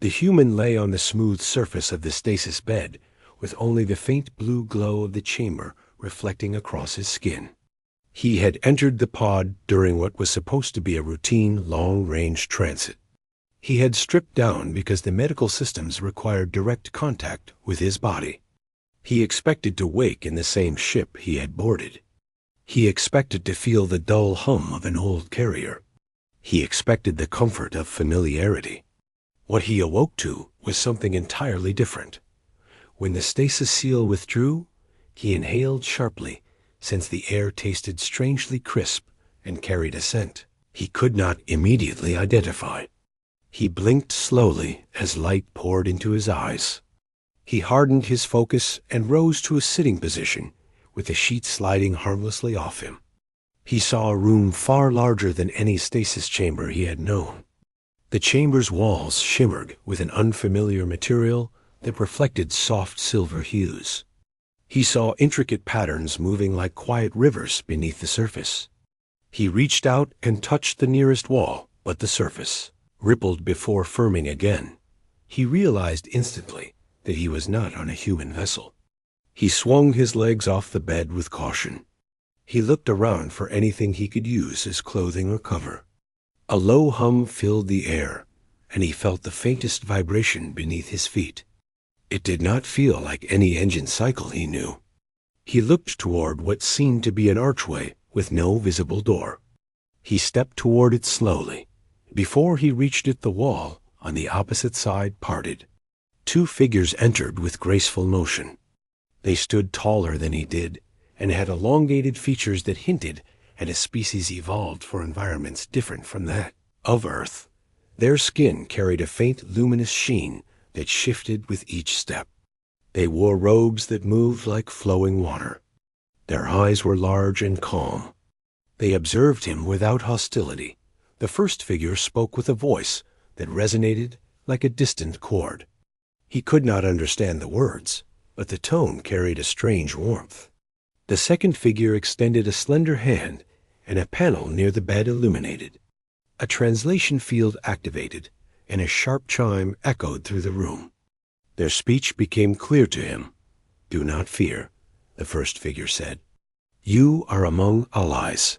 The human lay on the smooth surface of the stasis bed, with only the faint blue glow of the chamber reflecting across his skin. He had entered the pod during what was supposed to be a routine long-range transit. He had stripped down because the medical systems required direct contact with his body. He expected to wake in the same ship he had boarded. He expected to feel the dull hum of an old carrier. He expected the comfort of familiarity. What he awoke to was something entirely different. When the stasis seal withdrew, he inhaled sharply, since the air tasted strangely crisp and carried a scent he could not immediately identify. He blinked slowly as light poured into his eyes. He hardened his focus and rose to a sitting position, with the sheet sliding harmlessly off him. He saw a room far larger than any stasis chamber he had known. The chamber's walls shimmered with an unfamiliar material that reflected soft silver hues. He saw intricate patterns moving like quiet rivers beneath the surface. He reached out and touched the nearest wall, but the surface rippled before firming again. He realized instantly that he was not on a human vessel. He swung his legs off the bed with caution. He looked around for anything he could use as clothing or cover. A low hum filled the air, and he felt the faintest vibration beneath his feet. It did not feel like any engine cycle he knew. He looked toward what seemed to be an archway with no visible door. He stepped toward it slowly. Before he reached it, the wall on the opposite side parted. Two figures entered with graceful motion. They stood taller than he did, and had elongated features that hinted at a species evolved for environments different from that of Earth. Their skin carried a faint luminous sheen that shifted with each step. They wore robes that moved like flowing water. Their eyes were large and calm. They observed him without hostility. The first figure spoke with a voice that resonated like a distant chord. He could not understand the words, but the tone carried a strange warmth. The second figure extended a slender hand, and a panel near the bed illuminated. A translation field activated, and a sharp chime echoed through the room. Their speech became clear to him. "Do not fear," the first figure said. "You are among allies."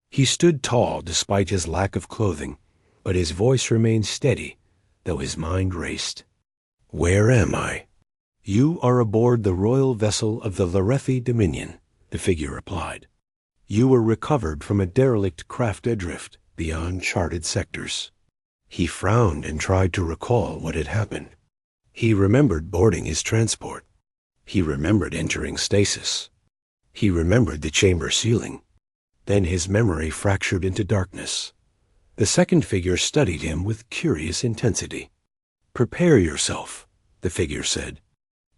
He stood tall despite his lack of clothing, but his voice remained steady, though his mind raced. "Where am I?" "You are aboard the royal vessel of the Lorethi Dominion," the figure replied. "You were recovered from a derelict craft adrift beyond charted sectors." He frowned and tried to recall what had happened. He remembered boarding his transport. He remembered entering stasis. He remembered the chamber ceiling. Then his memory fractured into darkness. The second figure studied him with curious intensity. "Prepare yourself," the figure said.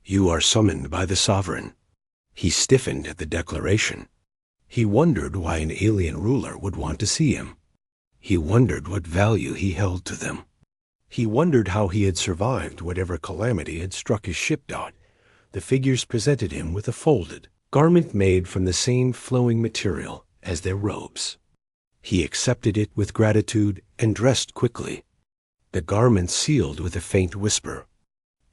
"You are summoned by the Sovereign." He stiffened at the declaration. He wondered why an alien ruler would want to see him. He wondered what value he held to them. He wondered how he had survived whatever calamity had struck his shipyard. The figures presented him with a folded garment made from the same flowing material as their robes. He accepted it with gratitude and dressed quickly. The garment sealed with a faint whisper.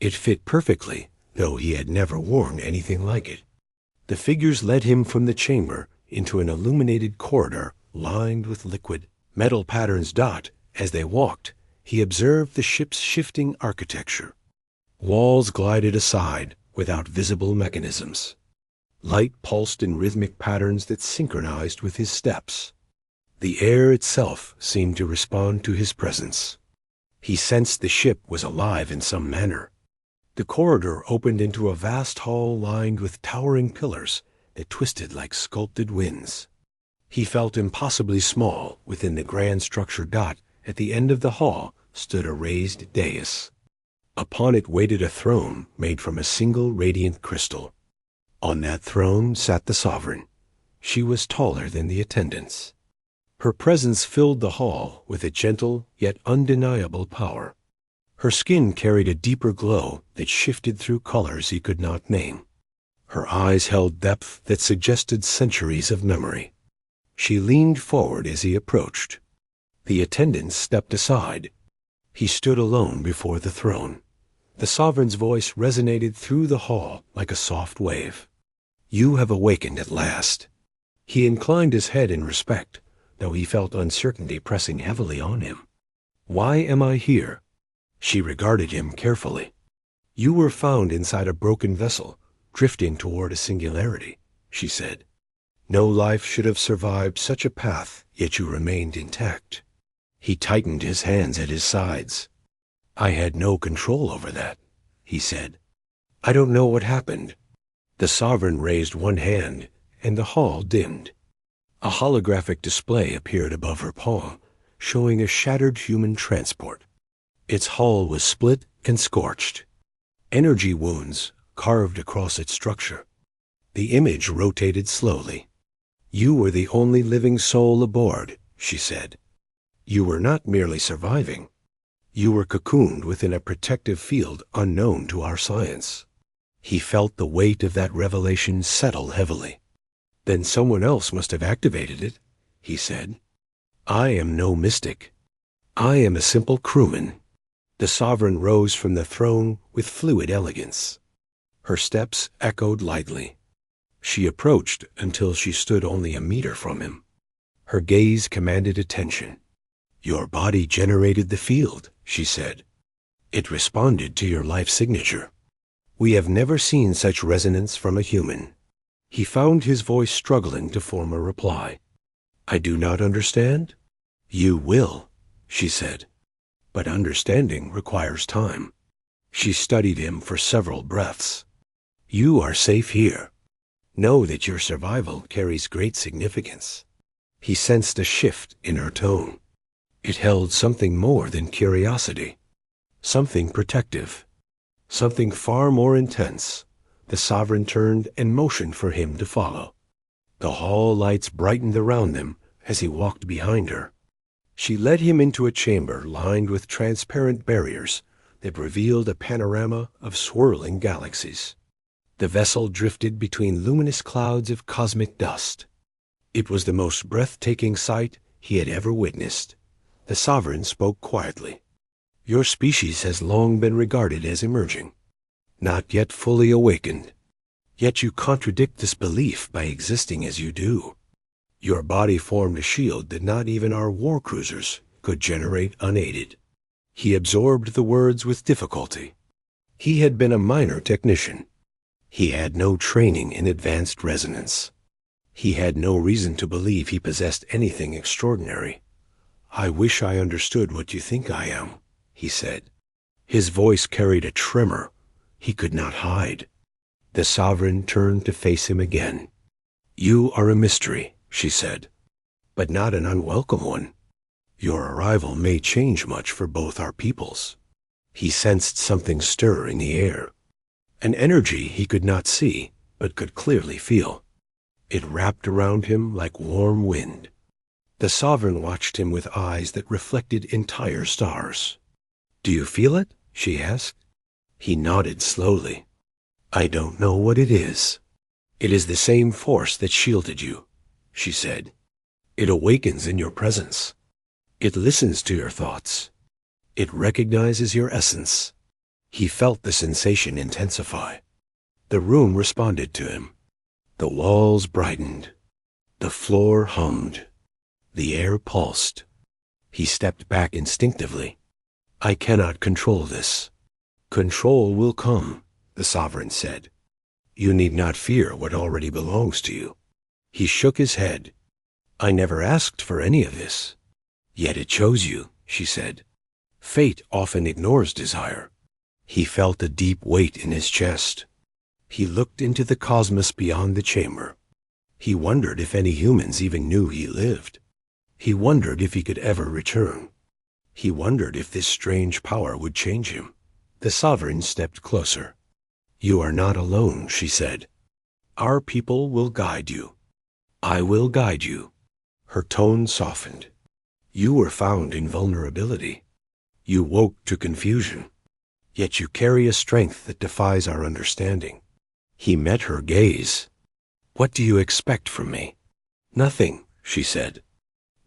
It fit perfectly, though he had never worn anything like it. The figures led him from the chamber into an illuminated corridor lined with liquid. Metal patterns dot as they walked. He observed the ship's shifting architecture. Walls glided aside without visible mechanisms. Light pulsed in rhythmic patterns that synchronized with his steps. The air itself seemed to respond to his presence. He sensed the ship was alive in some manner. The corridor opened into a vast hall lined with towering pillars that twisted like sculpted winds. He felt impossibly small within the grand structure. At the end of the hall stood a raised dais. Upon it waited a throne made from a single radiant crystal. On that throne sat the Sovereign. She was taller than the attendants. Her presence filled the hall with a gentle yet undeniable power. Her skin carried a deeper glow that shifted through colors he could not name. Her eyes held depth that suggested centuries of memory. She leaned forward as he approached. The attendants stepped aside. He stood alone before the throne. The sovereign's voice resonated through the hall like a soft wave. You have awakened at last. He inclined his head in respect, though he felt uncertainty pressing heavily on him. Why am I here? She regarded him carefully. You were found inside a broken vessel, drifting toward a singularity, she said. No life should have survived such a path, yet you remained intact. He tightened his hands at his sides. I had no control over that, he said. I don't know what happened. The sovereign raised one hand, and the hall dimmed. A holographic display appeared above her palm, showing a shattered human transport. Its hull was split and scorched. Energy wounds carved across its structure. The image rotated slowly. You were the only living soul aboard, she said. You were not merely surviving. You were cocooned within a protective field unknown to our science. He felt the weight of that revelation settle heavily. Then someone else must have activated it, he said. I am no mystic. I am a simple crewman. The sovereign rose from the throne with fluid elegance. Her steps echoed lightly. She approached until she stood only a meter from him. Her gaze commanded attention. Your body generated the field, she said. It responded to your life signature. We have never seen such resonance from a human. He found his voice struggling to form a reply. I do not understand? You will, she said. But understanding requires time. She studied him for several breaths. You are safe here. Know that your survival carries great significance. He sensed a shift in her tone. It held something more than curiosity. Something protective. Something far more intense. The sovereign turned and motioned for him to follow. The hall lights brightened around them as he walked behind her. She led him into a chamber lined with transparent barriers that revealed a panorama of swirling galaxies. The vessel drifted between luminous clouds of cosmic dust. It was the most breathtaking sight he had ever witnessed. The sovereign spoke quietly. Your species has long been regarded as emerging, not yet fully awakened. Yet you contradict this belief by existing as you do. Your body formed a shield that not even our war cruisers could generate unaided. He absorbed the words with difficulty. He had been a minor technician. He had no training in advanced resonance. He had no reason to believe he possessed anything extraordinary. I wish I understood what you think I am, he said. His voice carried a tremor he could not hide. The sovereign turned to face him again. You are a mystery, she said, but not an unwelcome one. Your arrival may change much for both our peoples. He sensed something stir in the air, an energy he could not see, but could clearly feel. It wrapped around him like warm wind. The sovereign watched him with eyes that reflected entire stars. Do you feel it? She asked. He nodded slowly. I don't know what it is. It is the same force that shielded you, she said. It awakens in your presence. It listens to your thoughts. It recognizes your essence. He felt the sensation intensify. The room responded to him. The walls brightened. The floor hummed. The air pulsed. He stepped back instinctively. I cannot control this. Control will come, the sovereign said. You need not fear what already belongs to you. He shook his head. I never asked for any of this. Yet it chose you, she said. Fate often ignores desire. He felt a deep weight in his chest. He looked into the cosmos beyond the chamber. He wondered if any humans even knew he lived. He wondered if he could ever return. He wondered if this strange power would change him. The sovereign stepped closer. You are not alone, she said. Our people will guide you. I will guide you. Her tone softened. You were found in vulnerability. You woke to confusion. Yet you carry a strength that defies our understanding. He met her gaze. What do you expect from me? Nothing, she said.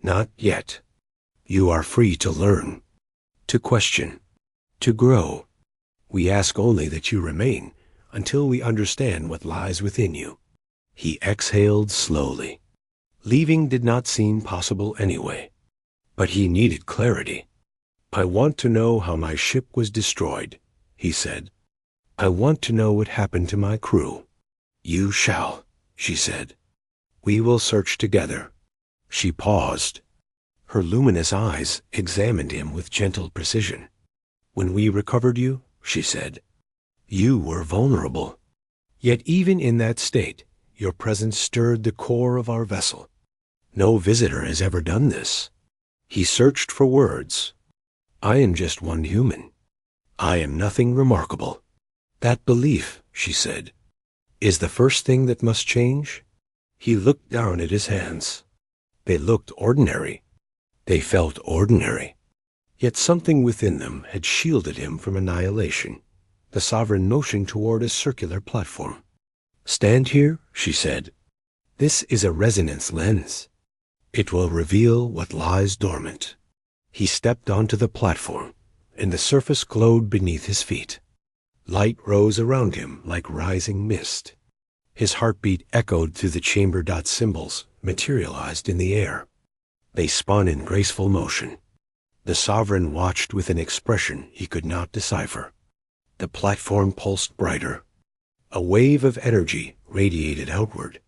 Not yet. You are free to learn. to question, to grow. We ask only that you remain until we understand what lies within you." He exhaled slowly. Leaving did not seem possible anyway. But he needed clarity. "I want to know how my ship was destroyed," he said. "I want to know what happened to my crew." "You shall," she said. "We will search together." She paused. Her luminous eyes examined him with gentle precision. "When we recovered you," she said, "you were vulnerable. Yet even in that state, your presence stirred the core of our vessel. No visitor has ever done this." He searched for words. "I am just one human. I am nothing remarkable." "That belief," she said, "is the first thing that must change." He looked down at his hands. They looked ordinary. They felt ordinary. Yet something within them had shielded him from annihilation. The Sovereign motioned toward a circular platform. "Stand here," she said. "This is a resonance lens. It will reveal what lies dormant." He stepped onto the platform, and the surface glowed beneath his feet. Light rose around him like rising mist. His heartbeat echoed through the chamber. Symbols materialized in the air. They spun in graceful motion. The Sovereign watched with an expression he could not decipher. The platform pulsed brighter. A wave of energy radiated outward.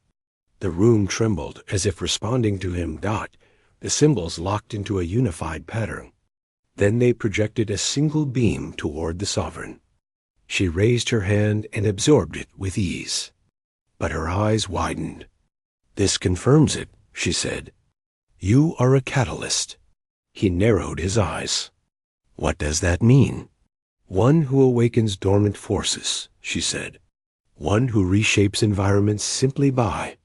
The room trembled as if responding to him. The symbols locked into a unified pattern. Then they projected a single beam toward the Sovereign. She raised her hand and absorbed it with ease. But her eyes widened. "This confirms it," she said. "You are a catalyst." He narrowed his eyes. "What does that mean?" "One who awakens dormant forces," she said. "One who reshapes environments simply by